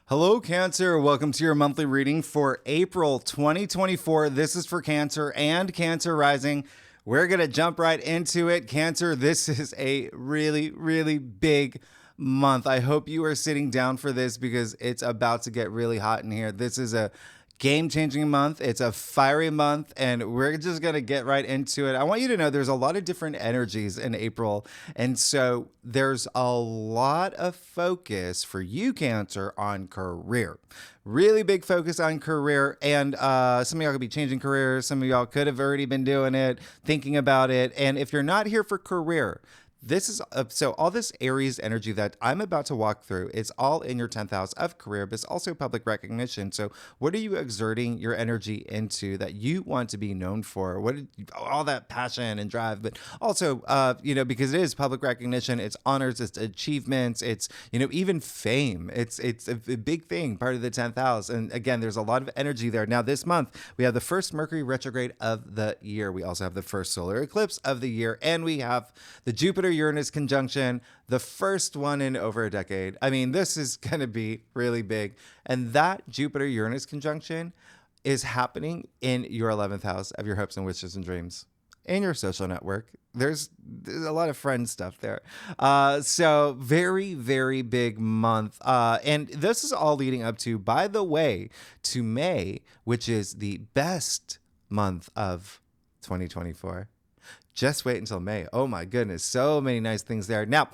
Hello, Cancer. Welcome to your monthly reading for April 2024. This is for Cancer and Cancer Rising. We're going to jump right into it. Cancer, this is a really, really big month. I hope you are sitting down for this because it's about to get really hot in here. This is a game-changing month. It's a fiery month, and we're just going to get right into it. I want you to know there's a lot of different energies in April, and so there's a lot of focus for you, Cancer, on career. Really big focus on career, and some of y'all could be changing careers. Some of y'all could have already been doing it, thinking about it, and if you're not here for career, this is so all this Aries energy that I'm about to walk through, it's all in your 10th house of career, but it's also public recognition. So what are you exerting your energy into that you want to be known for? All that passion and drive, but also, because it is public recognition, it's honors, it's achievements, it's, even fame. It's a big thing, part of the 10th house. And again, there's a lot of energy there. Now this month, we have the first Mercury retrograde of the year. We also have the first solar eclipse of the year, and we have the Jupiter-Uranus conjunction, the first one in over a decade. I mean, this is going to be really big. And that Jupiter-Uranus conjunction is happening in your 11th house of your hopes and wishes and dreams, in your social network. There's a lot of friend stuff there. So very, very big month. And this is all leading up to, by the way, to May, which is the best month of 2024. Just wait until May. Oh my goodness. So many nice things there. Now,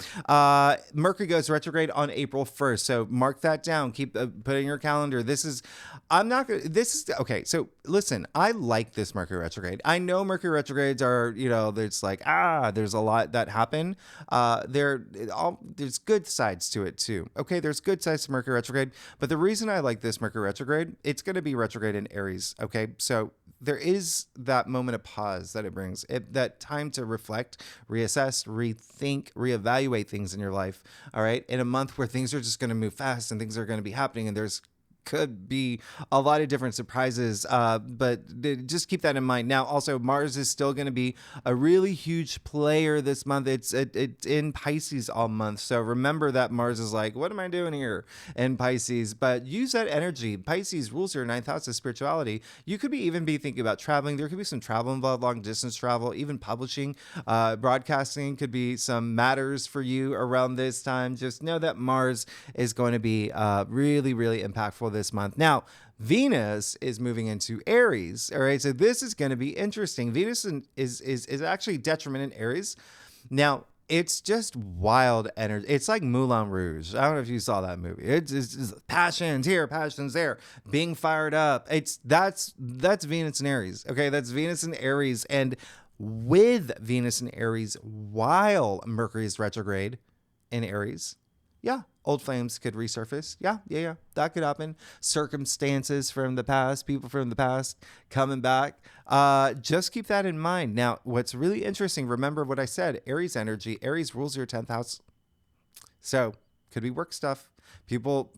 Mercury goes retrograde on April 1st. So mark that down. Keep put in your calendar. Okay. So listen, I like this Mercury retrograde. I know Mercury retrogrades are, there's there's a lot that happen. There's good sides to it too. Okay. There's good sides to Mercury retrograde. But the reason I like this Mercury retrograde, it's going to be retrograde in Aries. Okay. So there is that moment of pause that it brings, that time to reflect, reassess, rethink, reevaluate things in your life. All right. In a month where things are just going to move fast and things are going to be happening, and there's could be a lot of different surprises, but just keep that in mind. Now, also, Mars is still going to be a really huge player this month. It's in Pisces all month. So remember that Mars is like, what am I doing here in Pisces? But use that energy. Pisces rules your 9th house of spirituality. You could even be thinking about traveling. There could be some travel involved, long distance travel, even publishing, broadcasting could be some matters for you around this time. Just know that Mars is going to be really, really impactful this month. Now, Venus is moving into Aries. All right. So this is going to be interesting. Venus is actually detriment in Aries. Now, it's just wild energy. It's like Moulin Rouge. I don't know if you saw that movie. It's passions here, passions there, being fired up. That's Venus and Aries. Okay. That's Venus and Aries. And with Venus and Aries, while Mercury is retrograde in Aries, yeah, old flames could resurface. Yeah. That could happen. Circumstances from the past, people from the past coming back. Just keep that in mind. Now, what's really interesting, remember what I said, Aries energy. Aries rules your 10th house. So could be work stuff. People,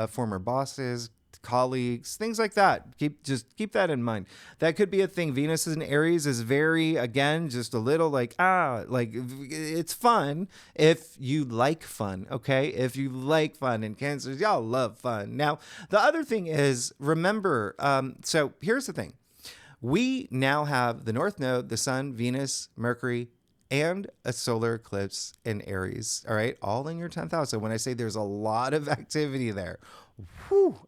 former bosses, colleagues, things like that. Keep that in mind. That could be a thing. Venus in Aries is very, again, just a little like it's fun if you like fun. Okay. If you like fun, and Cancers, y'all love fun. Now, the other thing is, remember, so here's the thing. We now have the North Node, the Sun, Venus, Mercury, and a solar eclipse in Aries. All right. All in your 10th house. So when I say there's a lot of activity there,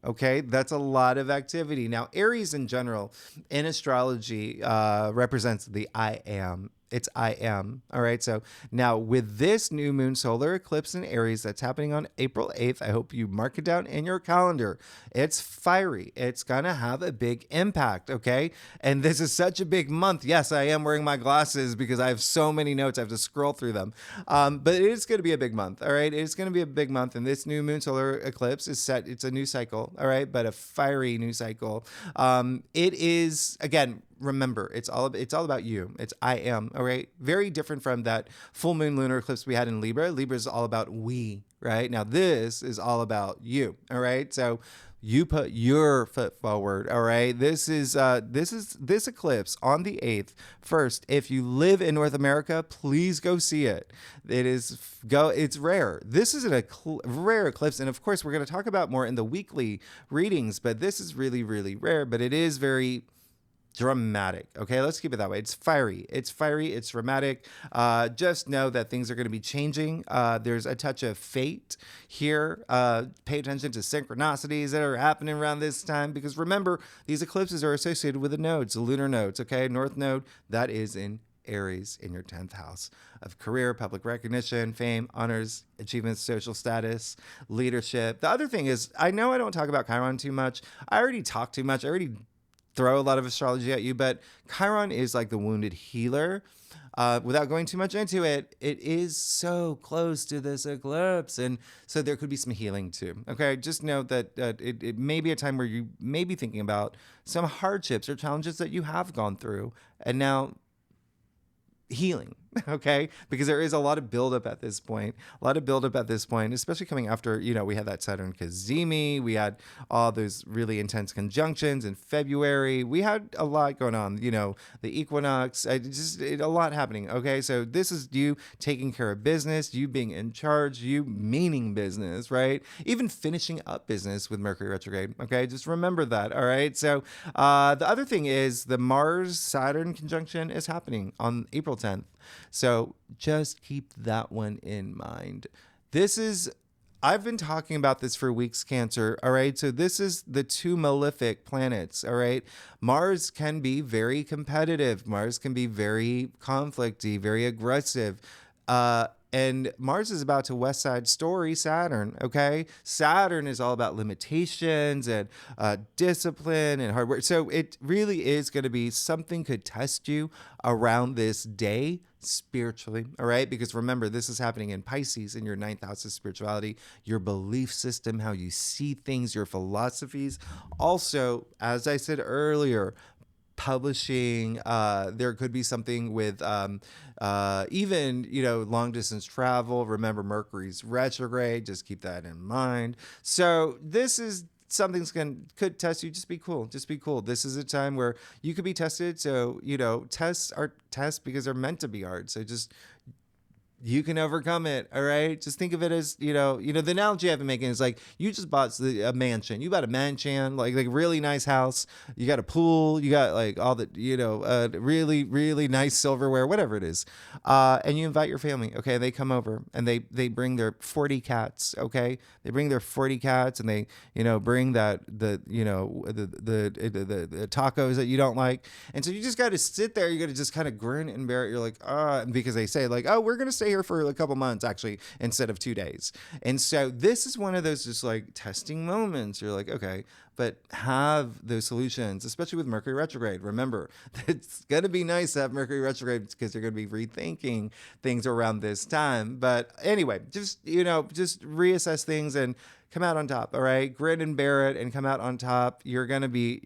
okay, that's a lot of activity. Now, Aries in general in astrology represents the I am. It's I am. All right. So now with this new moon solar eclipse in Aries that's happening on April 8th, I hope you mark it down in your calendar. It's fiery. It's going to have a big impact. Okay. And this is such a big month. Yes, I am wearing my glasses because I have so many notes. I have to scroll through them. But it is going to be a big month. All right. It's going to be a big month. And this new moon solar eclipse is set. It's a new cycle. All right. But a fiery new cycle. It is, again, remember, it's all about you. It's I am, all right? Very different from that full moon lunar eclipse we had in Libra. Libra is all about we, right? Now this is all about you, all right? So you put your foot forward, all right? This eclipse on the 8th. First, if you live in North America, please go see it. It's rare. This is a rare eclipse, and of course we're going to talk about more in the weekly readings, but this is really, really rare, but it is very dramatic. Okay, let's keep it that way. It's fiery. It's dramatic. Just know that things are going to be changing. There's a touch of fate here. Pay attention to synchronicities that are happening around this time, because remember, these eclipses are associated with the nodes, the lunar nodes. Okay, North Node, that is in Aries, in your 10th house of career, public recognition, fame, honors, achievements, social status, leadership. The other thing is, I know I don't talk about Chiron too much. I already talk too much. I already throw a lot of astrology at you, but Chiron is like the wounded healer. Without going too much into it, it is so close to this eclipse, and so there could be some healing too. Okay, just know that it may be a time where you may be thinking about some hardships or challenges that you have gone through, and now healing. Okay, because there is a lot of buildup at this point, especially coming after, we had that Saturn Cazimi, we had all those really intense conjunctions in February, we had a lot going on, the equinox, a lot happening. Okay, so this is you taking care of business, you being in charge, you meaning business, right? Even finishing up business with Mercury retrograde. Okay, just remember that. All right, so the other thing is the Mars-Saturn conjunction is happening on April 10th. So just keep that one in mind. I've been talking about this for weeks, Cancer. All right. So this is the two malefic planets. All right. Mars can be very competitive. Mars can be very conflicty, very aggressive. And Mars is about to West Side Story Saturn, okay? Saturn is all about limitations and discipline and hard work. So it really is going to be something could test you around this day spiritually, all right? Because remember, this is happening in Pisces, in your 9th house of spirituality, your belief system, how you see things, your philosophies. Also, as I said earlier, publishing, there could be something with even long distance travel. Remember, Mercury's retrograde, just keep that in mind. So this is could test you. Just be cool. This is a time where you could be tested. So tests are tests because they're meant to be hard. So just you can overcome it. All right. Just think of it as, the analogy I've been making is like, you just bought a mansion. You bought a mansion, like a really nice house. You got a pool. You got like all the, really, really nice silverware, whatever it is. And you invite your family. Okay. They come over and they bring their 40 cats. Okay. They bring their 40 cats and they, bring the tacos that you don't like. And so you just got to sit there. You got to just kind of grin and bear it. You're like, because they say like, oh, we're going to stay here for a couple months actually, instead of 2 days. And so this is one of those just like testing moments. You're like, okay, but have those solutions, especially with Mercury retrograde. Remember, it's going to be nice to have Mercury retrograde because you're going to be rethinking things around this time. But anyway, just reassess things and come out on top. All right. Grin and bear it and come out on top. You're going to be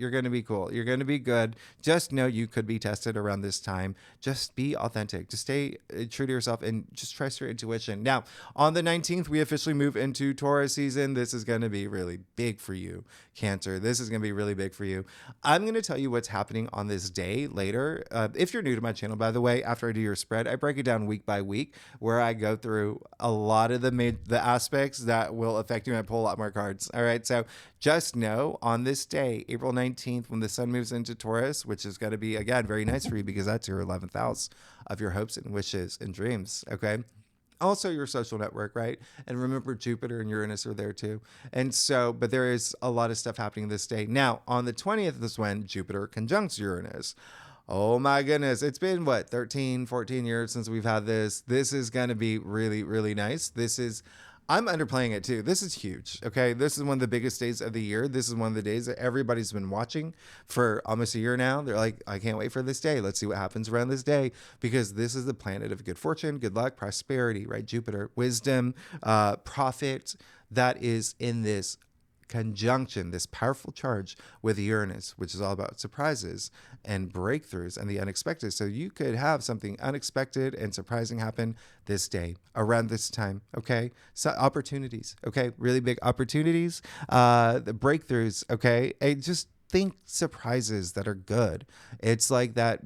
cool. You're going to be good. Just know you could be tested around this time. Just be authentic. Just stay true to yourself and just trust your intuition. Now, on the 19th, we officially move into Taurus season. This is going to be really big for you, Cancer. This is going to be really big for you. I'm going to tell you what's happening on this day later. If you're new to my channel, by the way, after I do your spread, I break it down week by week where I go through a lot of the aspects that will affect you and I pull a lot more cards. All right. So just know on this day, April 19th, when the sun moves into Taurus, which is going to be, again, very nice for you because that's your 11th house of your hopes and wishes and dreams. Okay. Also your social network, right? And remember, Jupiter and Uranus are there too. And so, but there is a lot of stuff happening this day. Now, on the 20th is when Jupiter conjuncts Uranus. Oh my goodness. It's been 13, 14 years since we've had this. This is going to be really, really nice. I'm underplaying it too. This is huge. Okay. This is one of the biggest days of the year. This is one of the days that everybody's been watching for almost a year now. They're like, I can't wait for this day. Let's see what happens around this day, because this is the planet of good fortune, good luck, prosperity, right? Jupiter, wisdom, profit, that is in this conjunction, this powerful charge with Uranus, which is all about surprises and breakthroughs and the unexpected. So you could have something unexpected and surprising happen this day around this time. Okay. So opportunities. Okay. Really big opportunities, the breakthroughs. Okay. And just think surprises that are good. It's like that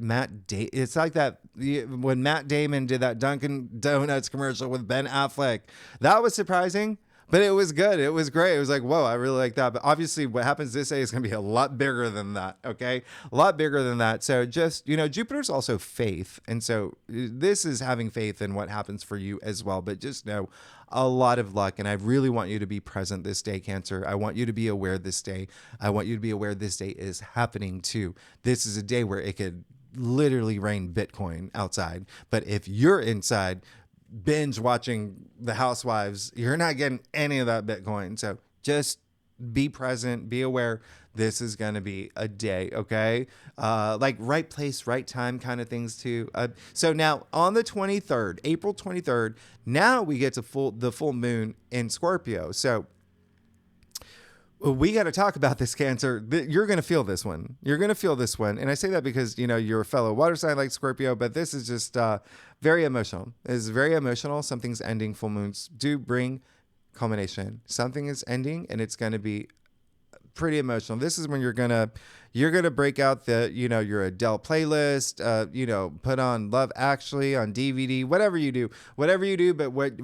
it's like that when Matt Damon did that Dunkin' Donuts commercial with Ben Affleck. That was surprising. But it was good. It was great. It was like, whoa, I really like that. But obviously what happens this day is going to be a lot bigger than that. Okay. A lot bigger than that. So just, Jupiter's also faith. And so this is having faith in what happens for you as well. But just know a lot of luck. And I really want you to be present this day, Cancer. I want you to be aware this day. I want you to be aware this day is happening too. This is a day where it could literally rain Bitcoin outside. But if you're inside, binge watching The Housewives, you're not getting any of that Bitcoin. So just be present, be aware. This is going to be a day, okay? Like right place, right time kind of things too. So now on the 23rd, April 23rd, now we get to the full moon in Scorpio. So we got to talk about this, Cancer. You're going to feel this one. You're going to feel this one. And I say that because, you're a fellow water sign like Scorpio, but this is just very emotional. It's very emotional. Something's ending. Full moons do bring culmination. Something is ending and it's going to be pretty emotional. This is when you're going to break out your Adele playlist, put on Love Actually on DVD, whatever you do. But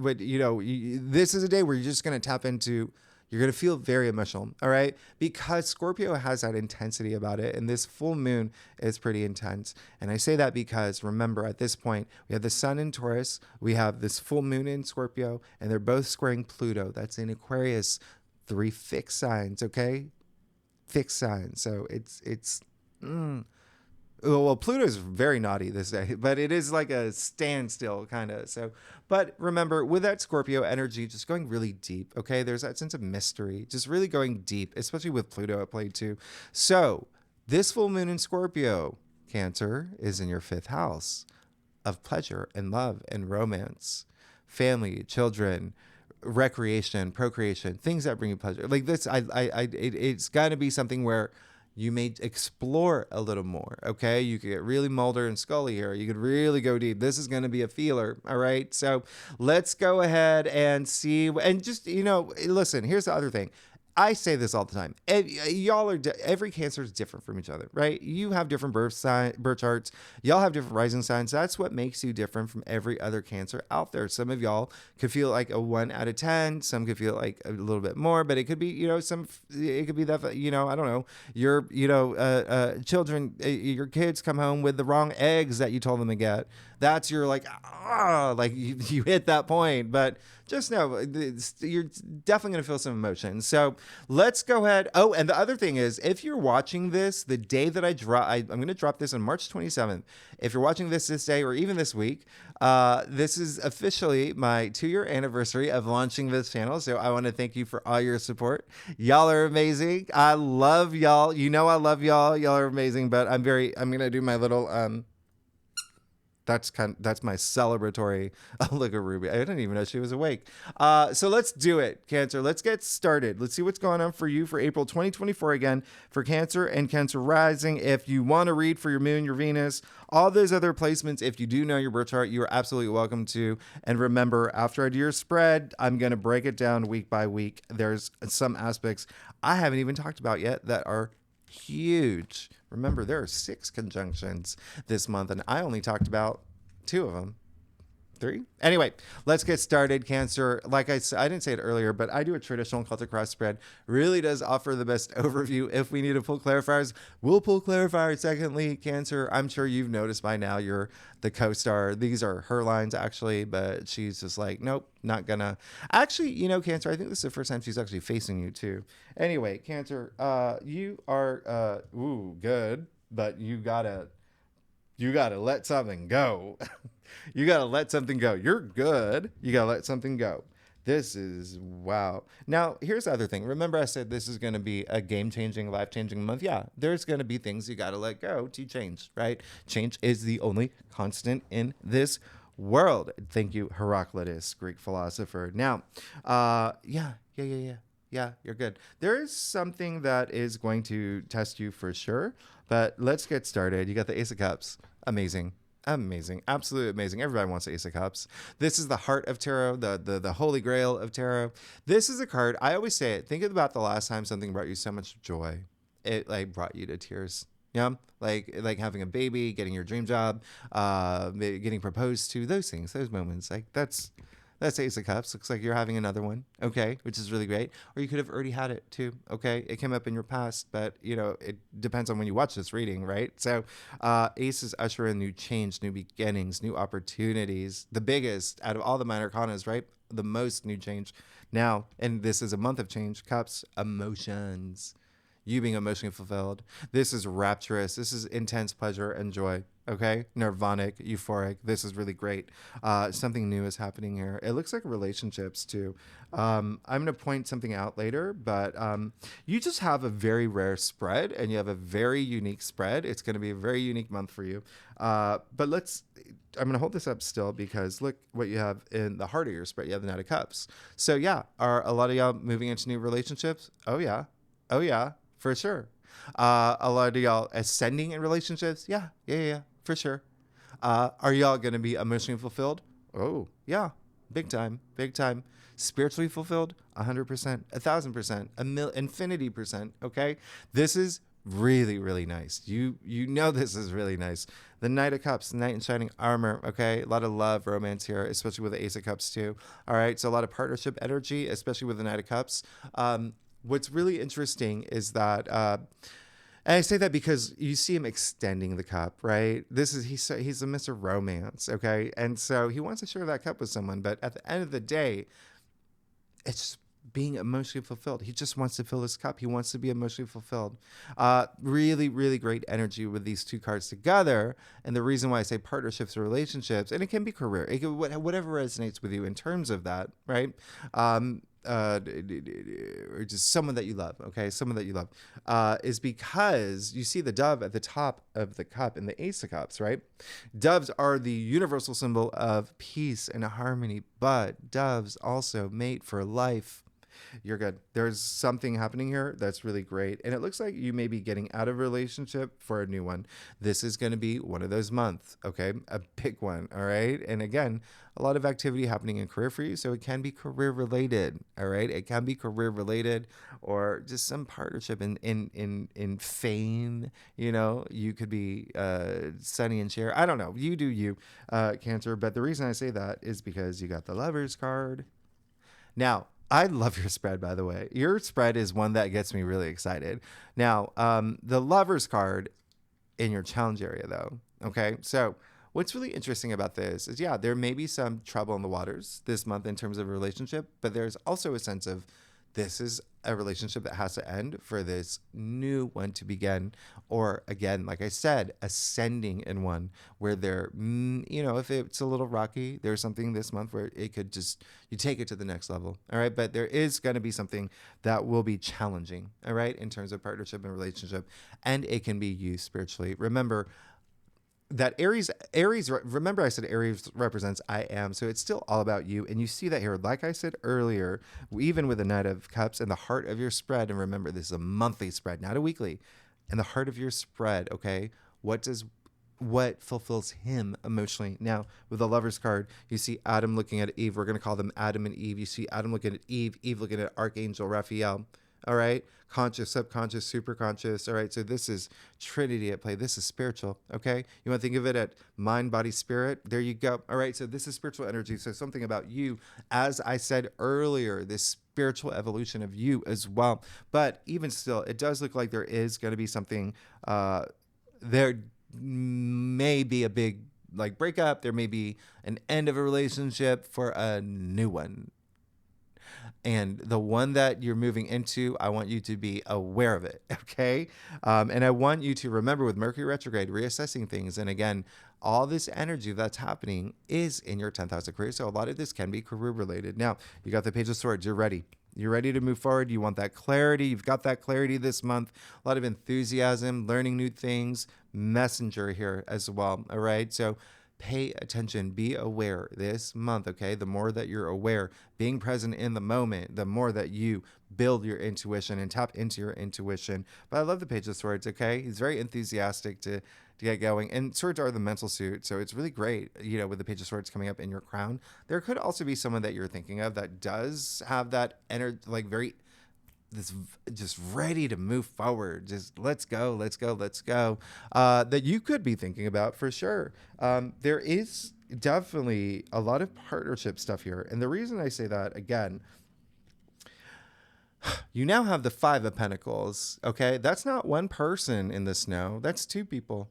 this is a day where you're just going to tap into. You're going to feel very emotional, all right? Because Scorpio has that intensity about it, and this full moon is pretty intense. And I say that because, remember, at this point, we have the sun in Taurus, we have this full moon in Scorpio, and they're both squaring Pluto. That's in Aquarius, 3 fixed signs, okay? Fixed signs. So it's well, Pluto's very naughty this day, but it is like a standstill kind of. So, but remember, with that Scorpio energy, just going really deep, okay? There's that sense of mystery, just really going deep, especially with Pluto at play too. So this full moon in Scorpio, Cancer, is in your 5th house of pleasure and love and romance, family, children, recreation, procreation, things that bring you pleasure. Like this, it's got to be something where you may explore a little more, okay? You could get really Mulder and Scully here. You could really go deep. This is going to be a feeler, all right? So let's go ahead and see. And just, listen, here's the other thing. I say this all the time. Y'all are every Cancer is different from each other, right? You have different birth charts. Y'all have different rising signs. That's what makes you different from every other Cancer out there. Some of y'all could feel like a 1 out of 10. Some could feel like a little bit more, but it could be, it could be that, I don't know, your, children, your kids come home with the wrong eggs that you told them to get. That's your you hit that point, but just know you're definitely going to feel some emotion. So let's go ahead. Oh, and the other thing is, if you're watching this, the day that I'm going to drop this on March 27th. If you're watching this day or even this week, this is officially my 2-year anniversary of launching this channel. So I want to thank you for all your support. Y'all are amazing. I love y'all. I love y'all. Y'all are amazing, but I'm going to do my little, that's my celebratory look at Ruby. I didn't even know she was awake. So let's do it, Cancer. Let's get started. Let's see what's going on for you for April 2024 again for Cancer and Cancer rising. If you want to read for your moon, your Venus, all those other placements, if you do know your birth chart, you are absolutely welcome to. And remember, after I do your spread, I'm going to break it down week by week. There's some aspects I haven't even talked about yet that are huge. Remember, there are 6 conjunctions this month, and I only talked about 2 of them. 3? Anyway, let's get started, Cancer. Like I said, I didn't say it earlier, but I do a traditional Celtic cross spread. Really does offer the best overview. If we need to pull clarifiers, we'll pull clarifiers. Secondly, Cancer, I'm sure you've noticed by now you're the co-star. These are her lines, actually, but she's just like, nope, not gonna. Actually, Cancer, I think this is the first time she's actually facing you, too. Anyway, Cancer, you are, good, but you gotta let something go. You got to let something go. You're good. You got to let something go. This is wow. Now, here's the other thing. Remember I said this is going to be a game-changing, life-changing month? Yeah, there's going to be things you got to let go to change, right? Change is the only constant in this world. Thank you, Heraclitus, Greek philosopher. Now, yeah. Yeah, you're good. There is something that is going to test you for sure, but let's get started. You got the Ace of Cups. Amazing. Amazing. Absolutely amazing. Everybody wants the Ace of Cups. This is the heart of tarot, the holy grail of tarot. This is a card. I always say it. Think about the last time something brought you so much joy. It like brought you to tears. Yeah, like having a baby, getting your dream job, getting proposed to, those things, those moments. Like that's Ace of Cups. Looks like you're having another one. Okay, which is really great. Or you could have already had it too. Okay, it came up in your past, but it depends on when you watch this reading, right? So, Aces usher in new change, new beginnings, new opportunities. The biggest out of all the minor arcanas, right? The most new change. Now, and this is a month of change. Cups, emotions, you being emotionally fulfilled. This is rapturous. This is intense pleasure and joy. Okay, nirvanic, euphoric. This is really great. Something new is happening here. It looks like relationships too. I'm going to point something out later, but you just have a very rare spread, and you have a very unique spread. It's going to be a very unique month for you. But I'm going to hold this up still because look what you have in the heart of your spread. You have the Knight of Cups. So yeah, are a lot of y'all moving into new relationships? Oh yeah. Oh yeah, for sure. A lot of y'all ascending in relationships? Yeah, for sure. Are y'all going to be emotionally fulfilled? Oh, yeah, big time, big time. Spiritually fulfilled? 100%, 1,000%, infinity percent. Okay, this is really, really nice. You know this is really nice. The Knight of Cups, the Knight in shining armor. Okay, a lot of love, romance here, especially with the Ace of Cups too. All right, so a lot of partnership energy, especially with the Knight of Cups. What's really interesting is that, and I say that because you see him extending the cup, right? He's a Mr. Romance, okay, and so he wants to share that cup with someone, but at the end of the day, it's just being emotionally fulfilled. He just wants to fill his cup. He wants to be emotionally fulfilled. Really, really great energy with these two cards together. And the reason why I say partnerships or relationships, and it can be career, it can, whatever resonates with you in terms of that, right? Or just someone that you love, okay? Someone that you love, is because you see the dove at the top of the cup in the Ace of Cups, right? Doves are the universal symbol of peace and harmony, but doves also mate for life. You're good. There's something happening here that's really great. And it looks like you may be getting out of a relationship for a new one. This is going to be one of those months, okay? A big one, all right? And again, a lot of activity happening in career for you, so it can be career related, all right? It can be career related or just some partnership in fame, you could be Sunny and Cher. I don't know. You do you, Cancer. But the reason I say that is because you got the Lovers card. Now, I love your spread, by the way. Your spread is one that gets me really excited. Now, the Lovers card in your challenge area, though. Okay, so what's really interesting about this is, yeah, there may be some trouble in the waters this month in terms of a relationship, but there's also a sense of this is a relationship that has to end for this new one to begin. Or again, like I said, ascending in one where they're, if it's a little rocky, there's something this month where it could just, you take it to the next level. All right. But there is going to be something that will be challenging. All right. In terms of partnership and relationship. And it can be used spiritually. Remember, that Aries, remember I said Aries represents I am, so it's still all about you. And you see that here, like I said earlier, even with the Knight of Cups in the heart of your spread, and remember, this is a monthly spread, not a weekly, in the heart of your spread, okay? What fulfills him emotionally? Now, with the Lover's card, you see Adam looking at Eve. We're going to call them Adam and Eve. You see Adam looking at Eve, Eve looking at Archangel Raphael. All right, conscious, subconscious, super conscious. All right, so this is Trinity at play. This is spiritual. Okay, you want to think of it at mind, body, spirit. There you go. All right, so this is spiritual energy. So something about you, as I said earlier, this spiritual evolution of you as well. But even still, it does look like there is going to be something. There may be a big breakup. There may be an end of a relationship for a new one. And the one that you're moving into, I want you to be aware of it, okay? And I want you to remember with Mercury retrograde, reassessing things. And again, all this energy that's happening is in your 10th house of career. So a lot of this can be career related. Now, you got the Page of Swords. You're ready. You're ready to move forward. You want that clarity. You've got that clarity this month. A lot of enthusiasm, learning new things. Messenger here as well, all right? So Pay attention, be aware this month, okay? The more that you're aware, being present in the moment, the more that you build your intuition and tap into your intuition. But I love the Page of Swords, okay? He's very enthusiastic to get going. And swords are the mental suit, so it's really great, with the Page of Swords coming up in your crown. There could also be someone that you're thinking of that does have that energy, like very this just ready to move forward, just let's go that you could be thinking about for sure. There is definitely a lot of partnership stuff here, and the reason I say that, again, you now have the Five of Pentacles, okay? That's not one person in the snow, that's two people.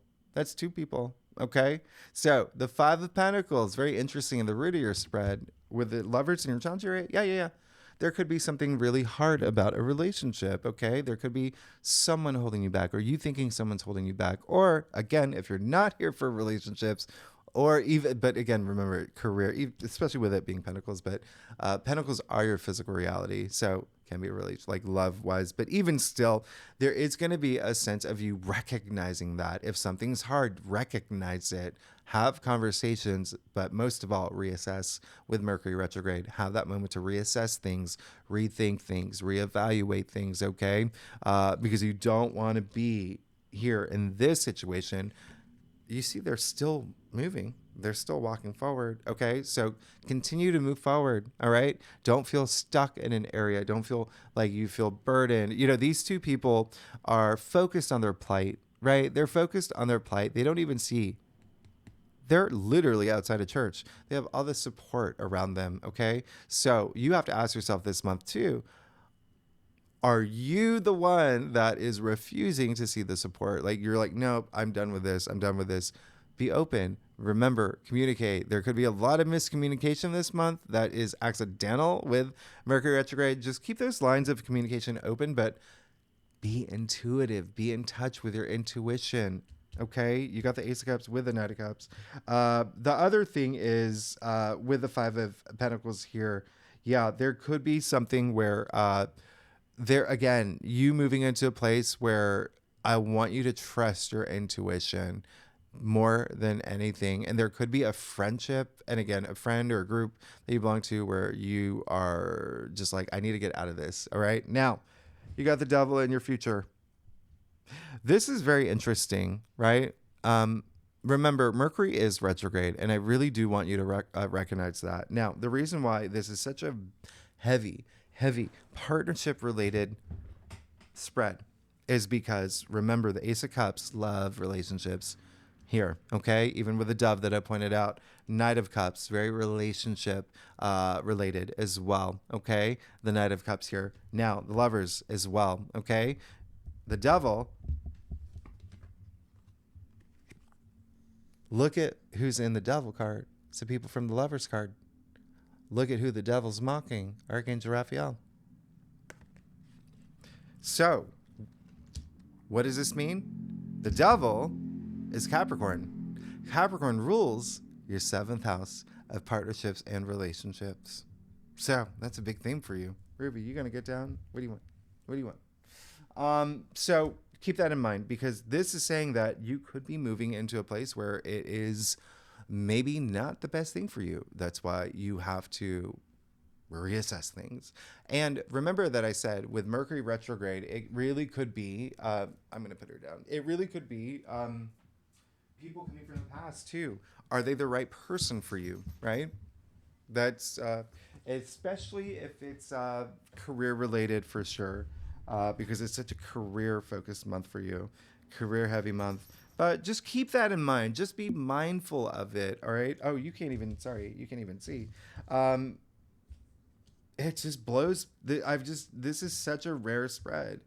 Okay, so the Five of Pentacles, very interesting in the root of your spread with the Lovers in your challenge area. Yeah. There could be something really hard about a relationship, okay? There could be someone holding you back, or you thinking someone's holding you back. Or, again, if you're not here for relationships, or even, but again, remember, career, especially with it being Pentacles, but Pentacles are your physical reality, so can be really like love-wise. But even still, there is going to be a sense of you recognizing that. If something's hard, recognize it. Have conversations, but most of all, reassess with Mercury retrograde. Have that moment to reassess things, rethink things, reevaluate things, okay? Because you don't want to be here in this situation. You see, they're still moving. They're still walking forward, okay? So continue to move forward, all right? Don't feel stuck in an area. Don't feel like you feel burdened. These two people are focused on their plight, right? They're focused on their plight. They don't even see. They're literally outside of church. They have all the support around them, okay? So you have to ask yourself this month too, are you the one that is refusing to see the support? Like you're like, nope, I'm done with this. Be open. Remember, communicate. There could be a lot of miscommunication this month that is accidental with Mercury retrograde. Just keep those lines of communication open, but be intuitive. Be in touch with your intuition. Okay, you got the Ace of Cups with the Knight of Cups. The other thing is with the Five of Pentacles here, yeah, there could be something where there, again, you moving into a place where I want you to trust your intuition more than anything. And there could be a friendship, and again, a friend or a group that you belong to where you are just like, I need to get out of this. All right, now you got the Devil in your future. This is very interesting, right? Remember, Mercury is retrograde, and I really do want you to recognize that. Now, the reason why this is such a heavy partnership-related spread is because, remember, the Ace of Cups, love, relationships here, okay? Even with the Dove that I pointed out, Knight of Cups, very relationship related as well, okay? The Knight of Cups here. Now, the Lovers as well, okay? The Devil, look at who's in the Devil card. It's the people from the Lovers card. Look at who the Devil's mocking, Archangel Raphael. So, what does this mean? The Devil is Capricorn. Capricorn rules your 7th house of partnerships and relationships. So, that's a big theme for you. Ruby, you gonna get down? What do you want? So keep that in mind, because this is saying that you could be moving into a place where it is maybe not the best thing for you. That's why you have to reassess things. And remember that I said with Mercury retrograde, it really could be, I'm going to put her down. It really could be people coming from the past too. Are they the right person for you, right? That's especially if it's career related for sure. Because it's such a career-focused month for you, career-heavy month. But just keep that in mind. Just be mindful of it, all right? Oh, you can't even see. It just blows. This is such a rare spread.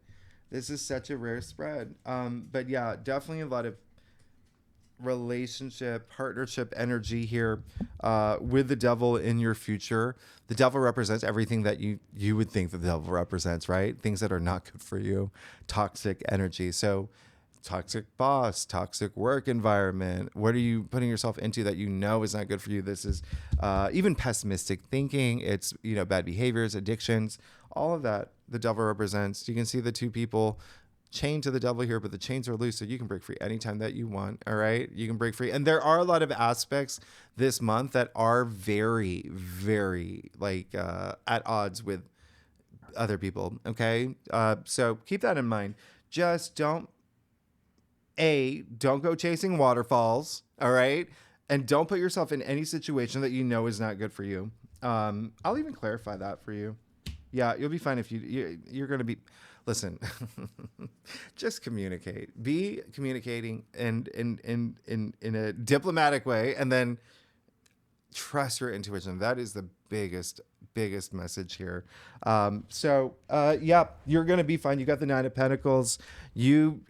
But yeah, definitely a lot of relationship, partnership energy here with the Devil in your future. The Devil represents everything that you would think the Devil represents, right? Things that are not good for you, toxic energy. So toxic boss, toxic work environment. What are you putting yourself into that you know is not good for you? This is even pessimistic thinking. It's, bad behaviors, addictions, all of that the Devil represents. You can see the two people chained to the devil here, but the chains are loose, so you can break free anytime that you want. All right, you can break free, and there are a lot of aspects this month that are very, very like at odds with other people. Okay, so keep that in mind. Just don't go chasing waterfalls. All right, and don't put yourself in any situation that you know is not good for you. I'll even clarify that for you. Yeah, you'll be fine if you're going to be. Listen, just communicate. Be communicating and in a diplomatic way, and then trust your intuition. That is the biggest message here. Yeah, you're gonna be fine. You got the Nine of Pentacles. You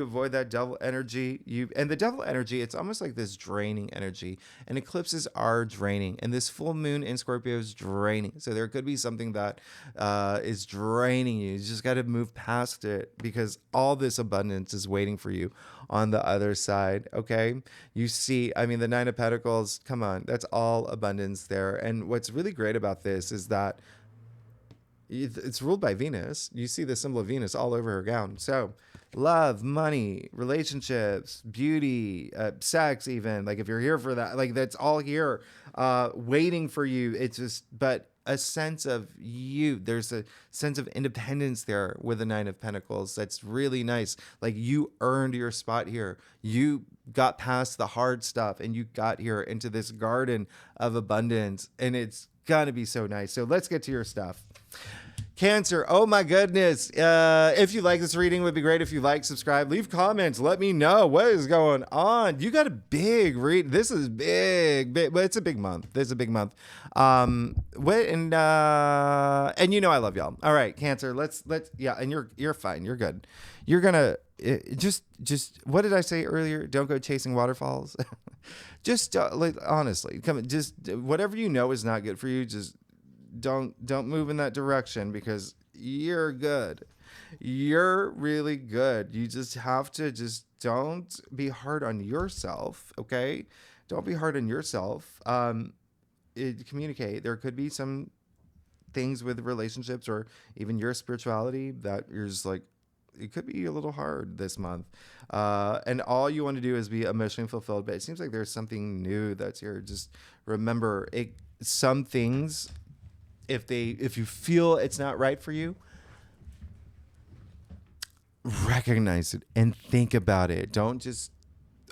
avoid that devil energy. And the devil energy, it's almost like this draining energy. And eclipses are draining. And this full moon in Scorpio is draining. So there could be something that is draining you. You just got to move past it, because all this abundance is waiting for you on the other side. Okay, you see, I mean, the Nine of Pentacles. Come on, that's all abundance there. And what's really great about this is that it's ruled by Venus. You see the symbol of Venus all over her gown. So love, money, relationships, beauty, sex, even, like if you're here for that, like that's all here waiting for you. It's just, but a sense of you. There's a sense of independence there with the Nine of Pentacles. That's really nice. Like you earned your spot here. You got past the hard stuff and you got here into this garden of abundance, and it's gonna be so nice. So let's get to your stuff. Cancer, oh my goodness. If you like this reading, it would be great if you like, subscribe, leave comments, let me know what is going on. You got a big read. This is big, but it's a big month. This is a big month. And you know I love y'all. All right, Cancer, let's yeah, and you're fine. You're good. You're gonna just what did I say earlier? Don't go chasing waterfalls. Just like honestly, just whatever you know is not good for you, just don't move in that direction, because you're good. You're really good. You just have to don't be hard on yourself. Okay, don't be hard on yourself. Communicate. There could be some things with relationships or even your spirituality that you're just like, it could be a little hard this month. And all you want to do is be emotionally fulfilled. But it seems like there's something new that's here. Just remember, some things, if you feel it's not right for you, recognize it and think about it. Don't just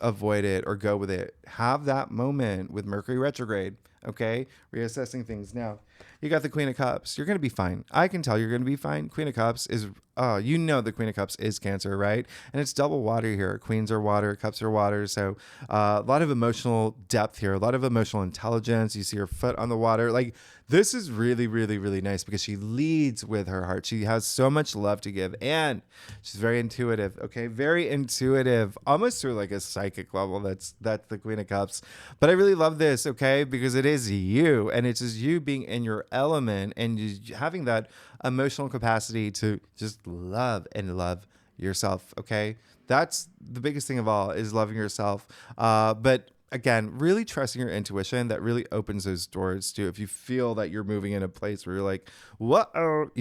avoid it or go with it. Have that moment with Mercury retrograde. Okay, reassessing things. Now you got the Queen of Cups. You're going to be fine. I can tell you're going to be fine. Queen of Cups is, the Queen of Cups is Cancer, right? And it's double water here. Queens are water, cups are water. So a lot of emotional depth here, a lot of emotional intelligence. You see her foot on the water. Like, this is really, really, really nice, because she leads with her heart. She has so much love to give, and she's very intuitive. Okay, very intuitive, almost to like a psychic level. That's the Queen of Cups. But I really love this, okay, because it is you, and it's just you being in your element and you having that emotional capacity to just love yourself. Okay, that's the biggest thing of all, is loving yourself. But again, really trusting your intuition, that really opens those doors to, if you feel that you're moving in a place where you're like, what, like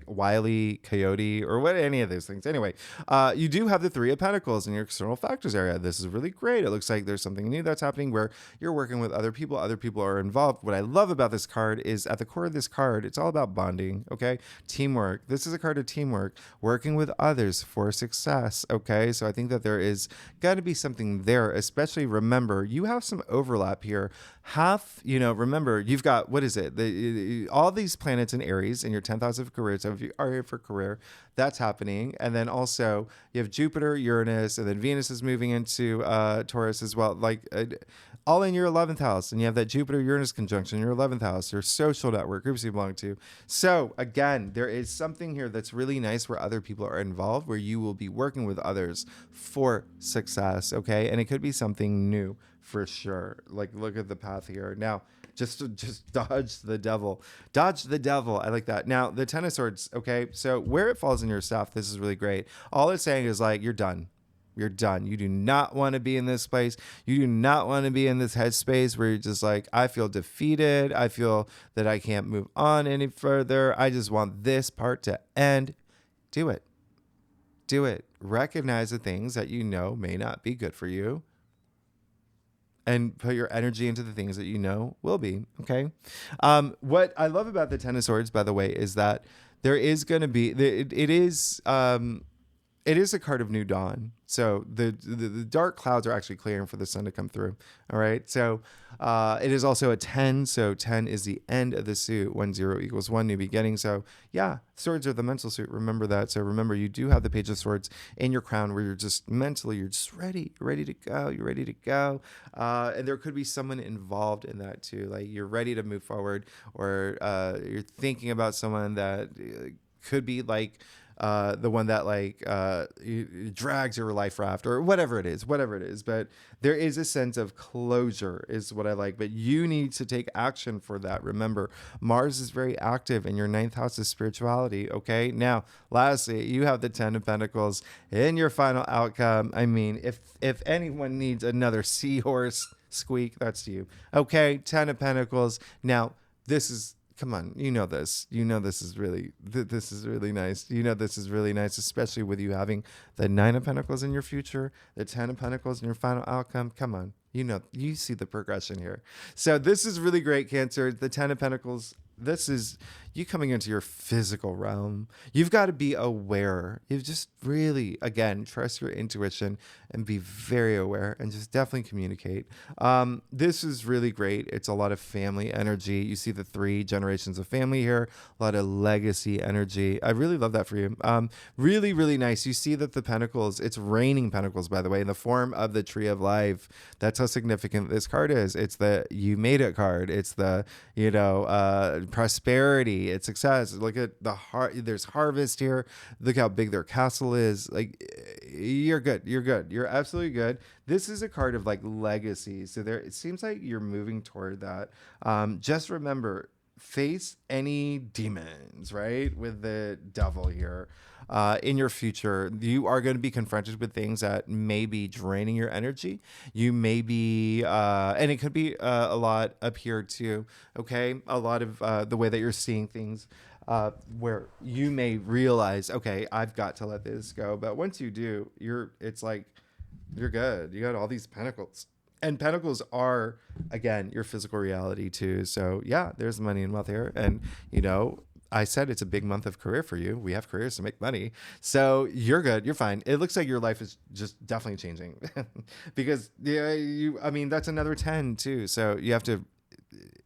Wile E. Coyote or what, any of those things. Anyway, you do have the Three of Pentacles in your external factors area. This is really great. It looks like there's something new that's happening where you're working with other people. Other people are involved. What I love about this card is, at the core of this card, it's all about bonding. Okay, teamwork. This is a card of teamwork, working with others for success. Okay, so I think that there is got to be something there. Especially, remember, you have some overlap here. Remember, you've got, what is it? All these planets in Aries in your 10th house of career. So if you are here for career, that's happening. And then also you have Jupiter, Uranus, and then Venus is moving into Taurus as well. Like all in your 11th house. And you have that Jupiter-Uranus conjunction in your 11th house, your social network, groups you belong to. So again, there is something here that's really nice where other people are involved, where you will be working with others for success. Okay. And it could be something new for sure. Like, look at the path here. Now, just dodge the devil. Dodge the devil. I like that. Now, the Ten of Swords. Okay. So where it falls in your stuff, this is really great. All it's saying is like, you're done. You're done. You do not want to be in this place. You do not want to be in this headspace where you're just like, I feel defeated. I feel that I can't move on any further. I just want this part to end. Do it. Do it. Recognize the things that you know may not be good for you, and put your energy into the things that you know will be. Okay. What I love about the Ten of Swords, by the way, is that there is going to be, it is a card of new dawn. So the dark clouds are actually clearing for the sun to come through. All right. So it is also a 10. So 10 is the end of the suit. 1 0 equals 1, new beginning. So yeah, swords are the mental suit. Remember that. So remember, you do have the Page of Swords in your crown where you're just mentally, you're just ready. You're ready to go. You're ready to go. And there could be someone involved in that too. Like you're ready to move forward, or you're thinking about someone that could be like, the one that like drags your life raft, or whatever it is. But there is a sense of closure is what I like, but you need to take action for that. Remember, Mars is very active in your 9th house of spirituality. Okay. Now, lastly, you have the 10 of Pentacles in your final outcome. I mean, if anyone needs another seahorse squeak, that's you. Okay. 10 of Pentacles. Now, this is, come on, you know this. You know this is really nice. You know this is really nice, especially with you having the 9 of Pentacles in your future, the 10 of Pentacles in your final outcome. Come on, you know, you see the progression here. So this is really great, Cancer. The 10 of Pentacles, this is you coming into your physical realm. You've got to be aware. You just really, again, trust your intuition and be very aware, and just definitely communicate. This is really great. It's a lot of family energy. You see the 3 generations of family here, a lot of legacy energy. I really love that for you. Really, really nice. You see that the Pentacles, it's raining Pentacles, by the way, in the form of the Tree of Life. That's how significant this card is. It's the you made it card. It's the, prosperity. It's success. Look at the there's harvest here. Look how big their castle is. Like, you're good. You're absolutely good. This is a card of like legacy. So there, it seems like you're moving toward that. Just remember, face any demons, right? With the devil here. In your future, you are going to be confronted with things that may be draining your energy. You may be, and it could be a lot up here too. Okay, a lot of the way that you're seeing things, where you may realize, okay, I've got to let this go. But once you do, it's like you're good. You got all these pentacles. And pentacles are, again, your physical reality too. So yeah, there's money and wealth here. And, I said it's a big month of career for you. We have careers to make money. So you're good. You're fine. It looks like your life is just definitely changing because that's another 10 too. So you have to,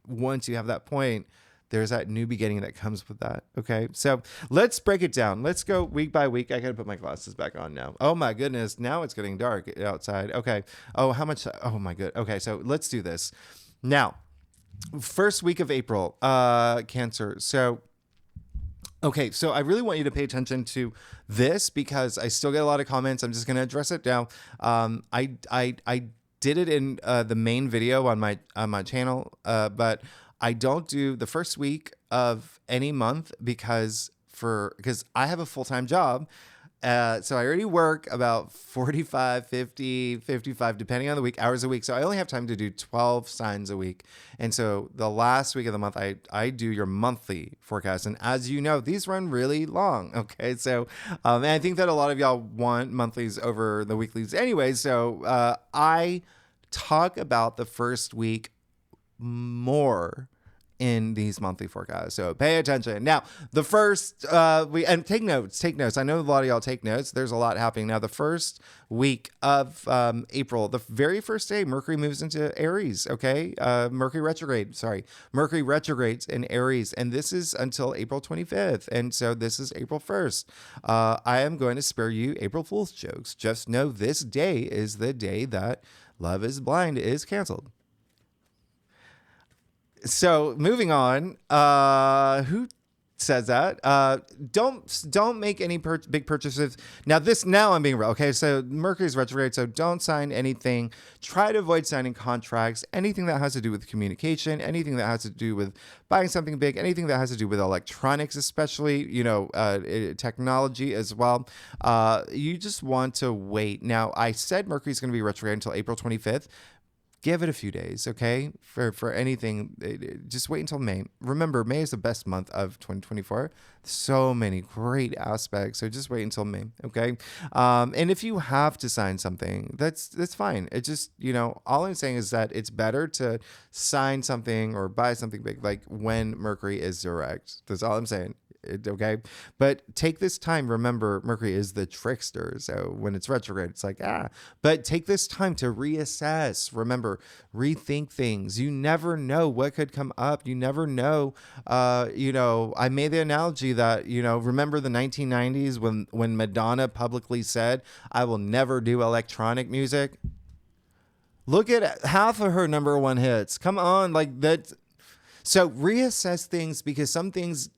once you have that point, there's that new beginning that comes with that. Okay. So let's break it down. Let's go week by week. I got to put my glasses back on now. Oh my goodness. Now it's getting dark outside. Okay. Oh, how much? Oh my good. Okay. So let's do this now. First week of April, Cancer. So I really want you to pay attention to this because I still get a lot of comments. I'm just going to address it now. I did it in the main video on my channel, but I don't do the first week of any month because I have a full-time job. So I already work about 45, 50, 55, depending on the week, hours a week. So I only have time to do 12 signs a week. And so the last week of the month, I do your monthly forecast. And as you know, these run really long. Okay. So, and I think that a lot of y'all want monthlies over the weeklies anyway. So I talk about the first week more in these monthly forecasts. So pay attention. Now, the first and take notes. I know a lot of y'all take notes. There's a lot happening. Now, the first week of April, the very first day, Mercury moves into Aries. Okay. Mercury retrogrades in Aries. And this is until April 25th. And so this is April 1st. I am going to spare you April Fool's jokes. Just know this day is the day that Love is Blind is canceled. So moving on, who says that? Don't make any big purchases. Now I'm being real. Okay. So Mercury's retrograde. So don't sign anything. Try to avoid signing contracts, anything that has to do with communication, anything that has to do with buying something big, anything that has to do with electronics, especially, technology as well. You just want to wait. Now, I said Mercury's going to be retrograde until April 25th. give it a few days, okay? For anything, just wait until May. Remember, May is the best month of 2024. So many great aspects. So just wait until May, okay? And if you have to sign something, that's fine. It just, all I'm saying is that it's better to sign something or buy something big, like when Mercury is direct. That's all I'm saying. Okay. But take this time. Remember, Mercury is the trickster. So when it's retrograde, it's like, but take this time to reassess. Remember, rethink things. You never know what could come up. You never know. I made the analogy that, remember the 1990s when Madonna publicly said, I will never do electronic music. Look at half of her number one hits. Come on. Like that. So reassess things, because some things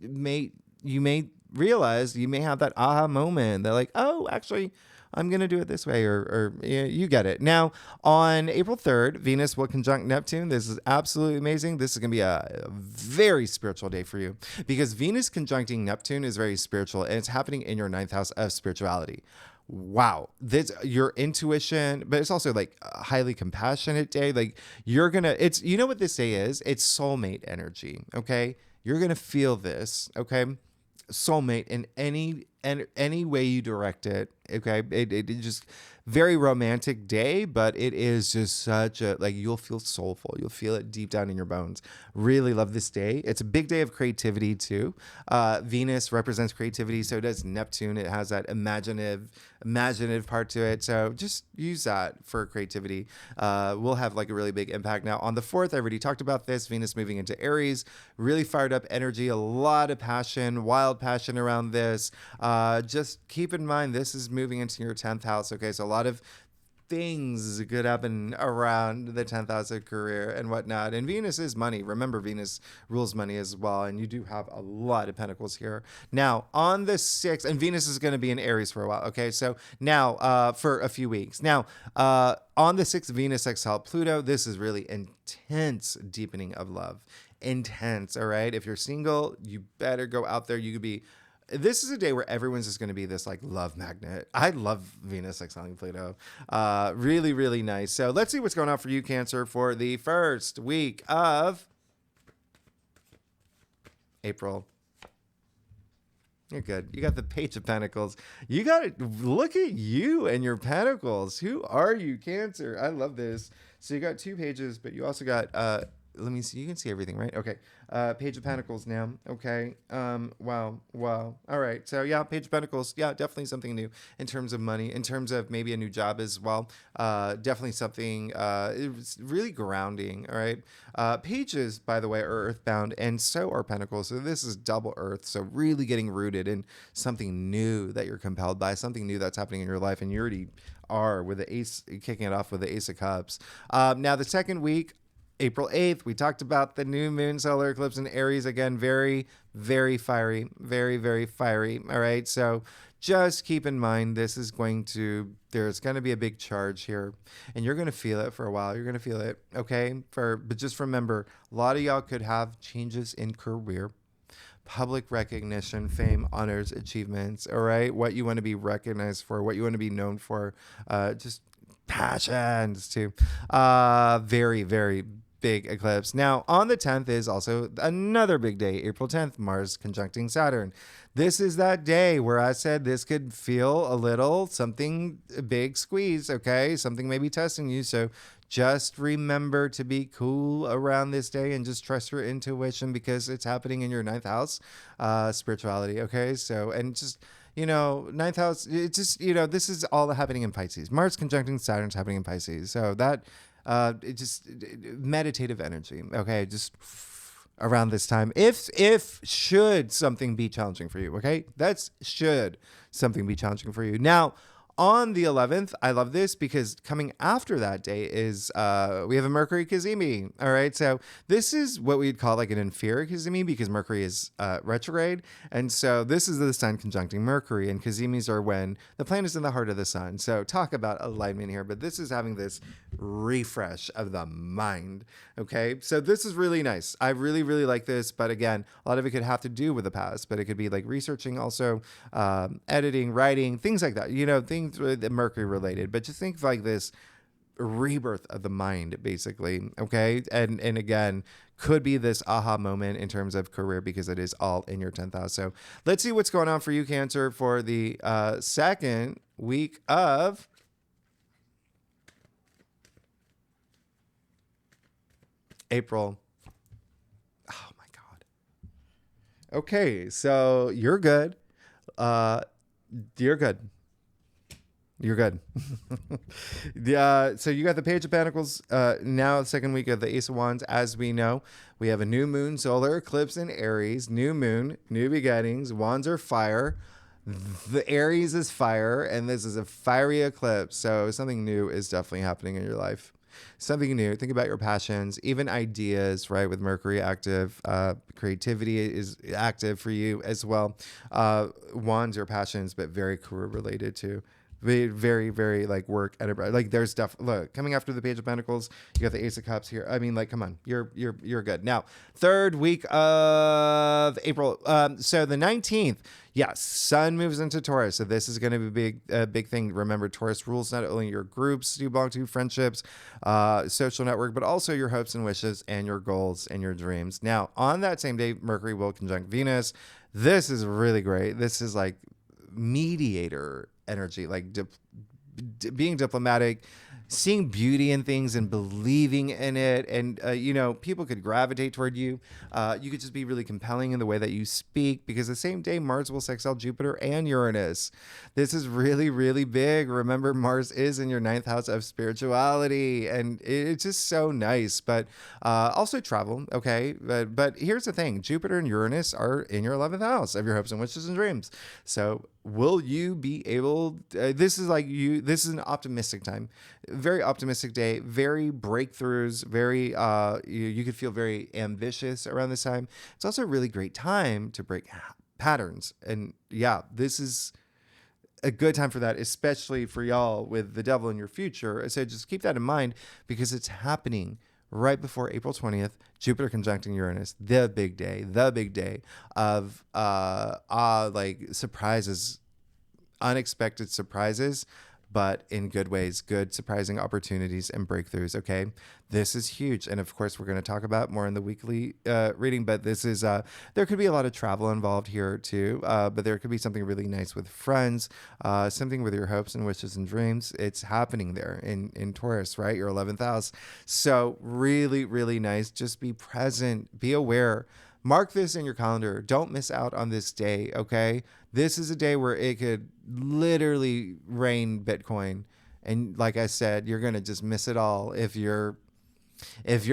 you may realize, you may have that aha moment that like, oh, actually, I'm going to do it this way, or you get it. Now, on April 3rd, Venus will conjunct Neptune. This is absolutely amazing. This is going to be a very spiritual day for you, because Venus conjuncting Neptune is very spiritual, and it's happening in your 9th house of spirituality. Wow, this your intuition, but it's also like a highly compassionate day. Like it's what this day is? It's soulmate energy. Okay, you're gonna feel this. Okay, soulmate in any way you direct it. Okay, it just very romantic day, but it is just such a, like, you'll feel soulful. You'll feel it deep down in your bones. Really love this day. It's a big day of creativity too. Venus represents creativity, so does Neptune. It has that imaginative part to it. So just use that for creativity. We'll have like a really big impact. Now on the 4th, I already talked about this. Venus moving into Aries, really fired up energy, a lot of passion, wild passion around this. Just keep in mind, this is moving into your 10th house. Okay, so a lot of things could happen around the 10th house of career and whatnot. And Venus is money. Remember, Venus rules money as well. And you do have a lot of pentacles here. Now, on the 6th, and Venus is going to be in Aries for a while. Okay, so now for a few weeks. Now, on the 6th, Venus exile Pluto. This is really intense deepening of love. Intense, all right? If you're single, you better go out there. You could be... This is a day where everyone's just going to be this like love magnet. I love Venus exiling Pluto. Really, really nice. So let's see what's going on for you, Cancer, for the first week of April. You're good. You got the Page of Pentacles. You got it. Look at you and your Pentacles. Who are you, Cancer? I love this. So you got 2 pages, but you also got... let me see. You can see everything, right? Okay. Page of Pentacles now. Okay. Wow. All right. So yeah, Page of Pentacles. Yeah, definitely something new in terms of money, in terms of maybe a new job as well. Definitely something, it's really grounding. All right. Pages, by the way, are earthbound, and so are Pentacles. So this is double earth. So really getting rooted in something new that you're compelled by, something new that's happening in your life. And you already are, with the Ace, kicking it off with the Ace of Cups. Now the second week, April 8th, we talked about the new moon solar eclipse in Aries. Again, very, very fiery. Very, very fiery. All right. So just keep in mind, there's going to be a big charge here, and you're going to feel it for a while. You're going to feel it. Okay. But just remember, a lot of y'all could have changes in career, public recognition, fame, honors, achievements. All right. What you want to be recognized for, what you want to be known for, just passions too. Very, very big eclipse. Now, on the 10th is also another big day, April 10th, Mars conjuncting Saturn. This is that day where I said this could feel a little something, a big squeeze, okay? Something may be testing you. So just remember to be cool around this day and just trust your intuition, because it's happening in your 9th house, spirituality, okay? So, and just... 9th house, it's just, this is all happening in Pisces. Mars conjuncting Saturn's happening in Pisces. So that, meditative energy. Okay. Just around this time. Should something be challenging for you. Okay. That's should something be challenging for you. Now, on the 11th, I love this because coming after that day is we have a Mercury Cazimi. All right, so this is what we'd call like an inferior Cazimi, because Mercury is retrograde, and so this is the Sun conjuncting Mercury, and Cazimis are when the planet is in the heart of the Sun. So talk about alignment here, but this is having this refresh of the mind. Okay, so this is really nice. I really, really like this, but again, a lot of it could have to do with the past, but it could be like researching, also editing, writing, things like that. Things with Mercury related, but just think like this rebirth of the mind, basically. Okay. And again, could be this aha moment in terms of career because it is all in your 10th house. So let's see what's going on for you, Cancer, for the second week of April. Oh my God. Okay. So you're good. You're good. You're good. So you got the Page of Pentacles. Now, the second week of the Ace of Wands. As we know, we have a new moon, solar eclipse in Aries. New moon, new beginnings. Wands are fire. The Aries is fire, and this is a fiery eclipse. So something new is definitely happening in your life. Something new. Think about your passions, even ideas, right? With Mercury active, creativity is active for you as well. Wands are passions, but very career related too. Very, very like work enterprise. Like there's stuff. Look, coming after the Page of Pentacles, you got the Ace of Cups here. I mean, like, come on, you're good. Now, third week of April. So the 19th. Yes, Sun moves into Taurus, so this is going to be a big thing. Remember, Taurus rules not only your groups you belong to, friendships, social network, but also your hopes and wishes and your goals and your dreams. Now, on that same day, Mercury will conjunct Venus. This is really great. This is like mediator energy, like being diplomatic, seeing beauty in things and believing in it. And, people could gravitate toward you. You could just be really compelling in the way that you speak because the same day Mars will sextile Jupiter and Uranus. This is really, really big. Remember, Mars is in your 9th house of spirituality and it's just so nice, but also travel. Okay. But here's the thing. Jupiter and Uranus are in your 11th house of your hopes and wishes and dreams. So will you be able, this is an optimistic time, very optimistic day, very breakthroughs, very, you could feel very ambitious around this time. It's also a really great time to break patterns. And yeah, this is a good time for that, especially for y'all with the devil in your future. So just keep that in mind because it's happening right before April 20th, Jupiter conjuncting Uranus, the big day of like surprises, unexpected surprises, but in good ways, good surprising opportunities and breakthroughs. Okay, this is huge, and of course we're going to talk about more in the weekly reading. But this is there could be a lot of travel involved here too, but there could be something really nice with friends, something with your hopes and wishes and dreams. It's happening there in Taurus, right? Your 11th house. So really, really nice. Just be present, be aware. Mark this in your calendar. Don't miss out on this day, okay? This is a day where it could literally rain Bitcoin. And like I said, you're going to just miss it all if you're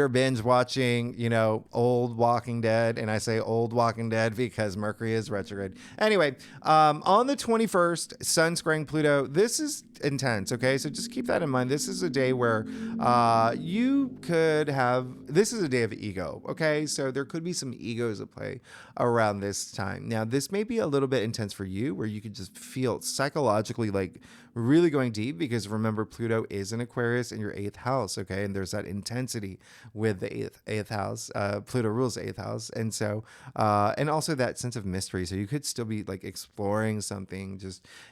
binge watching, old Walking Dead, and I say old Walking Dead because Mercury is retrograde. Anyway, on the 21st, Sun squaring Pluto. This is intense, okay? So just keep that in mind. This is a day where this is a day of ego, okay? So there could be some egos at play around this time. Now, this may be a little bit intense for you where you could just feel psychologically like really going deep because remember, Pluto is in Aquarius in your 8th house, okay? And there's that intensity with the eighth house. Pluto rules the 8th house. And so, and also that sense of mystery. So you could still be like exploring something.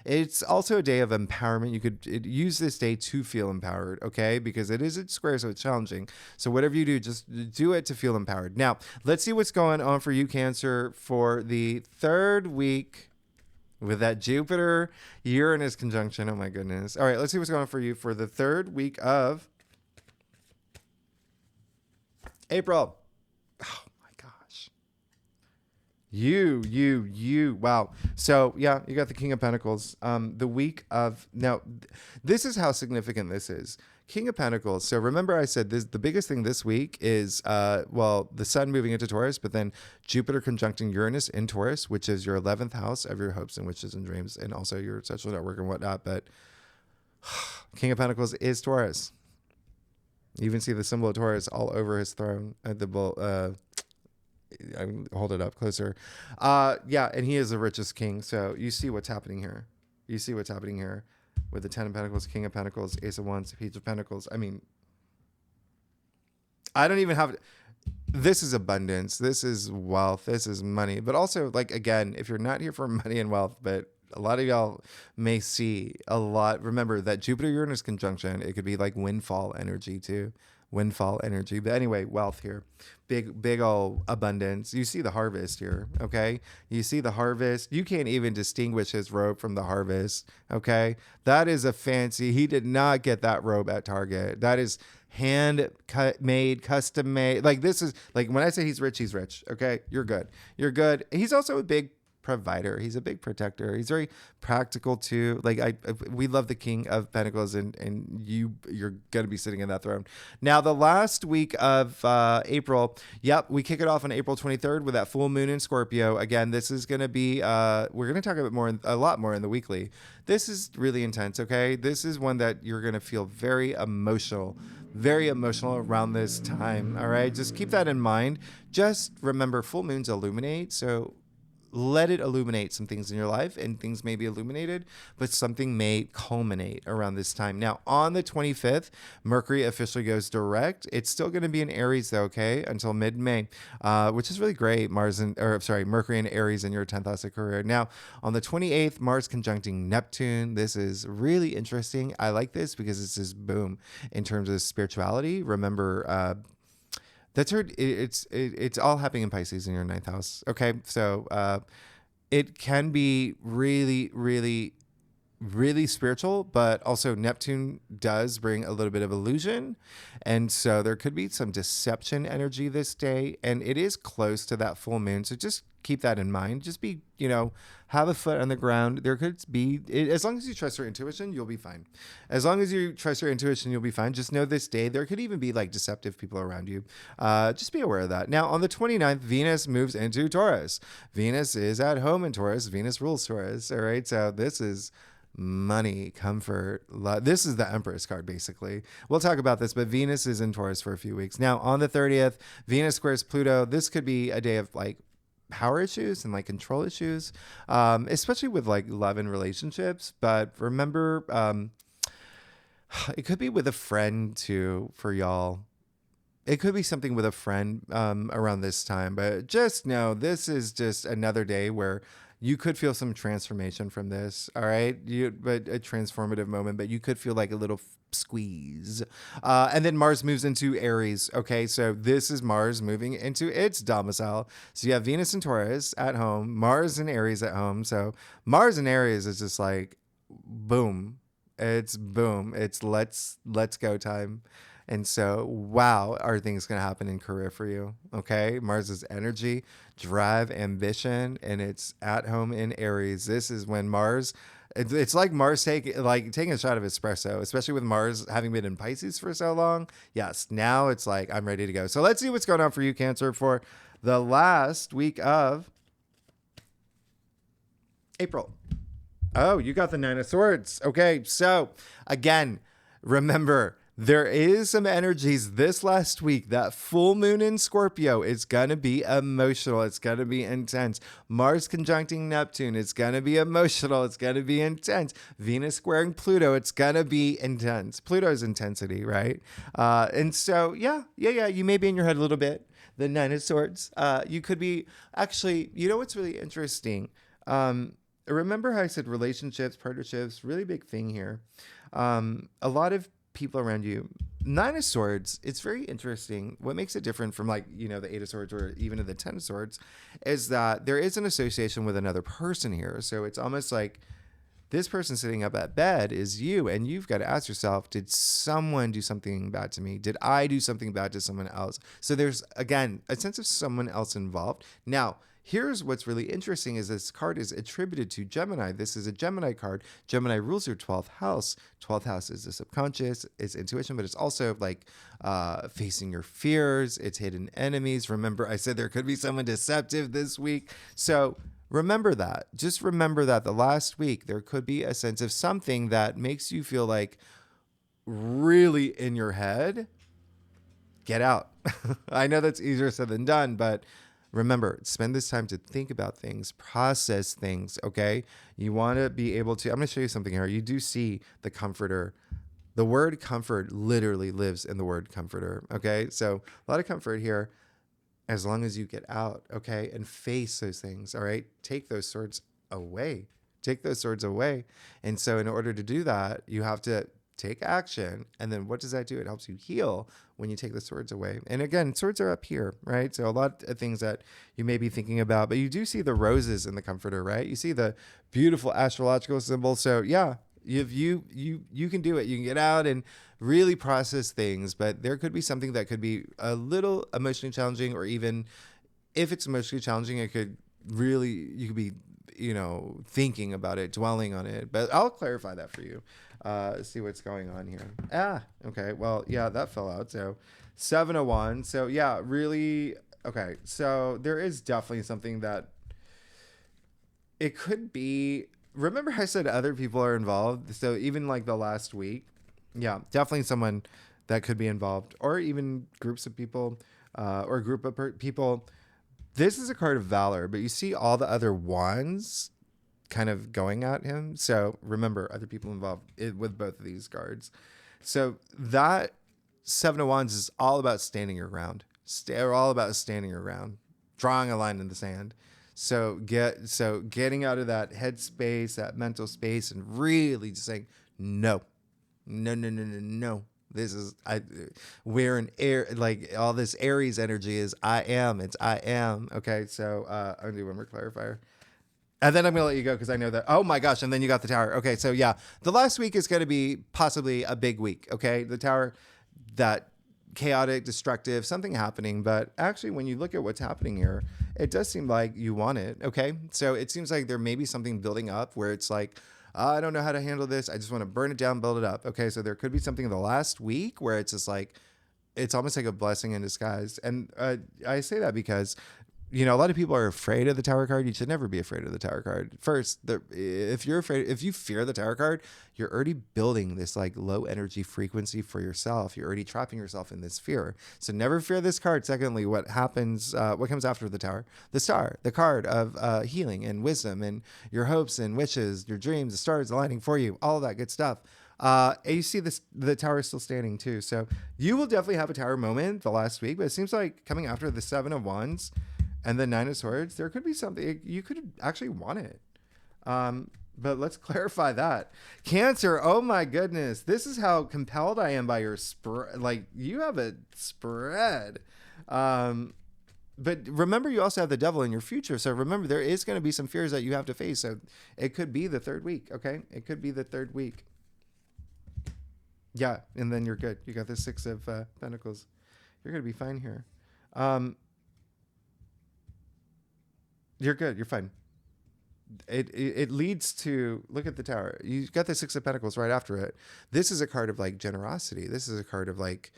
It's also a day of empowerment. You could use this day to feel empowered, okay? Because it is a square, so it's challenging. So whatever you do, just do it to feel empowered. Now, let's see what's going on for you, Cancer, for the third week with that Jupiter-Uranus conjunction. Oh my goodness. All right, let's see what's going on for you for the third week of April. Oh my gosh. You. Wow. So yeah, you got the King of Pentacles. The week of, now, this is how significant this is. King of Pentacles. So remember I said the biggest thing this week is, the Sun moving into Taurus, but then Jupiter conjuncting Uranus in Taurus, which is your 11th house of your hopes and wishes and dreams, and also your social network and whatnot. But King of Pentacles is Taurus. You even see the symbol of Taurus all over his throne at the bull. I hold it up closer. And he is the richest king. So you see what's happening here. With the 10 of Pentacles, King of Pentacles, Ace of Wands, Page of Pentacles. I mean, I don't even have... This is abundance. This is wealth. This is money. But also, like, again, if you're not here for money and wealth, but A lot of y'all may see a lot. Remember that Jupiter-Uranus conjunction, it could be like windfall energy too. Windfall energy. But anyway, wealth here. Big old abundance. You see the harvest here, okay? You see the harvest. You can't even distinguish his robe from the harvest, okay? That is a fancy. He did not get that robe at Target. That is hand cut made, custom made. Like this is like when I say he's rich, okay? You're good. You're good. He's also a big provider. He's a big protector. He's very practical too. Like we love the King of Pentacles, and you're gonna be sitting in that throne. Now the last week of April, yep, we kick it off on April 23rd with that full moon in Scorpio. Again, this is gonna be we're gonna talk about a lot more in the weekly. This is really intense. Okay, this is one that you're gonna feel very emotional around this time. All right, just keep that in mind. Just remember, full moons illuminate, so let it illuminate some things in your life, and things may be illuminated, but something may culminate around this time. Now, on the 25th, Mercury officially goes direct. It's still going to be in Aries, though, okay, until mid-May, which is really great. Mercury and Aries in your 10th house of career. Now, on the 28th, Mars conjuncting Neptune. This is really interesting. I like this because it's this boom in terms of spirituality. Remember, that's heard. It's all happening in Pisces in your 9th house. Okay, so it can be really, really, really spiritual, but also Neptune does bring a little bit of illusion, and so there could be some deception energy this day, and it is close to that full moon. So just keep that in mind. Just be, have a foot on the ground. There could be, as long as you trust your intuition, you'll be fine. As long as you trust your intuition, you'll be fine. Just know this day, there could even be like deceptive people around you. Just be aware of that. Now, on the 29th, Venus moves into Taurus. Venus is at home in Taurus. Venus rules Taurus. All right. So this is money, comfort. This is the Empress card, basically. We'll talk about this, but Venus is in Taurus for a few weeks. Now, on the 30th, Venus squares Pluto. This could be a day of like power issues and like control issues, especially with like love and relationships. But remember, it could be with a friend too for y'all. It could be something with a friend around this time, but just know this is just another day where you could feel some transformation from this. All right. But a transformative moment, but you could feel like a little squeeze. And then Mars moves into Aries. Okay. So this is Mars moving into its domicile. So you have Venus and Taurus at home, Mars and Aries at home. So Mars and Aries is just like boom. It's boom. It's let's go time. And so, wow, are things going to happen in career for you? Okay. Mars's energy, drive, ambition, and it's at home in Aries. This is when Mars, it's like Mars taking a shot of espresso, especially with Mars having been in Pisces for so long. Yes. Now it's like, I'm ready to go. So let's see what's going on for you, Cancer, for the last week of April. Oh, you got the Nine of Swords. Okay. So again, remember, there is some energies this last week. That full moon in Scorpio is going to be emotional. It's going to be intense. Mars conjuncting Neptune. It's going to be emotional. It's going to be intense. Venus squaring Pluto. It's going to be intense. Pluto's intensity, right? And so, yeah. You may be in your head a little bit. The Nine of Swords. You could be, actually, you know what's really interesting? Remember how I said relationships, partnerships, really big thing here. A lot of people around you. Nine of Swords, it's very interesting. What makes it different from the Eight of Swords or even the Ten of Swords is that there is an association with another person here. So it's almost like this person sitting up at bed is you, and you've got to ask yourself, did someone do something bad to me? Did I do something bad to someone else? So there's, again, a sense of someone else involved. Now, here's what's really interesting is this card is attributed to Gemini. This is a Gemini card. Gemini rules your 12th house. 12th house is the subconscious, it's intuition, but it's also like facing your fears. It's hidden enemies. Remember, I said there could be someone deceptive this week. So remember that. Just remember that the last week, there could be a sense of something that makes you feel like really in your head. Get out. I know that's easier said than done, but remember, spend this time to think about things, process things, okay? You want to be able to, I'm going to show you something here. You do see the comforter. The word comfort literally lives in the word comforter, okay? So a lot of comfort here as long as you get out, okay? And face those things, all right? Take those swords away. take those swords away. And so in order to do that, you have to take action. And then what does that do? It helps you heal when you take the swords away. And again, swords are up here, right? So a lot of things that you may be thinking about, but you do see the roses in the comforter, right? You see the beautiful astrological symbol. So yeah, you can do it. You can get out and really process things, but there could be something that could be a little emotionally challenging, or even if it's emotionally challenging, it could really, you could be, thinking about it, dwelling on it. But I'll clarify that for you. See what's going on here. Okay. Well, yeah, that fell out. So 7 of Wands. So yeah, really. Okay. So there is definitely something that it could be. Remember I said other people are involved. So even like the last week, yeah, definitely someone that could be involved, or even groups of people, or a group of people. This is a card of valor, but you see all the other wands kind of going at him. So remember, other people involved with both of these cards. So that 7 of Wands is all about standing your ground. All about standing your ground, drawing a line in the sand. So getting out of that head space, that mental space, and really just saying, no. This is we're in air, like all this Aries energy is I am. Okay, so I'm gonna do one more clarifier. And then I'm going to let you go because I know that. Oh my gosh. And then you got the Tower. Okay. So yeah, the last week is going to be possibly a big week. Okay. The Tower, that chaotic, destructive, something happening. But actually, when you look at what's happening here, it does seem like you want it. Okay. So it seems like there may be something building up where it's like, I don't know how to handle this. I just want to burn it down, build it up. Okay. So there could be something in the last week where it's just like, it's almost like a blessing in disguise. And I say that because, a lot of people are afraid of the Tower card. You should never be afraid of the Tower card. First, if you fear the Tower card, you're already building this like low energy frequency for yourself. You're already trapping yourself in this fear. So never fear this card. Secondly, what comes after the Tower? The Star, the card of healing and wisdom and your hopes and wishes, your dreams, the stars aligning for you, all of that good stuff. And you see the Tower is still standing too. So you will definitely have a Tower moment the last week, but it seems like coming after the 7 of Wands and the 9 of Swords, there could be something you could actually want it. But let's clarify that. Cancer, oh my goodness. This is how compelled I am by your spread. Like, you have a spread. But remember, you also have the Devil in your future. So remember, there is going to be some fears that you have to face. So it could be the 3rd week, okay? It could be the 3rd week. Yeah, and then you're good. You got the 6 of Pentacles. You're going to be fine here. You're good. You're fine. It leads to, look at the Tower. You got the 6 of Pentacles right after it. This is a card of like generosity. This is a card of like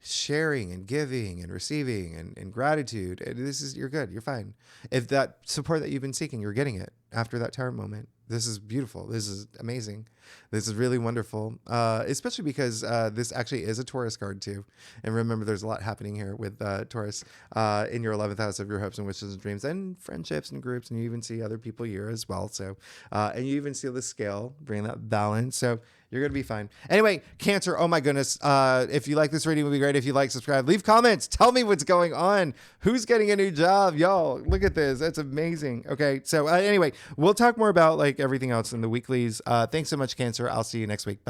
sharing and giving and receiving and gratitude. And you're good. You're fine. If that support that you've been seeking, you're getting it after that Tower moment. This is beautiful. This is amazing. This is really wonderful, especially because this actually is a Taurus card too. And remember, there's a lot happening here with Taurus in your 11th house of your hopes and wishes and dreams and friendships and groups. And you even see other people here as well. So, and you even see the scale, bringing that balance. So you're going to be fine. Anyway, Cancer, oh my goodness. If you like this reading, it would be great if you like, subscribe, leave comments. Tell me what's going on. Who's getting a new job? Y'all, look at this. That's amazing. Okay. So anyway, we'll talk more about like everything else in the weeklies. Thanks so much, Cancer. I'll see you next week. Bye.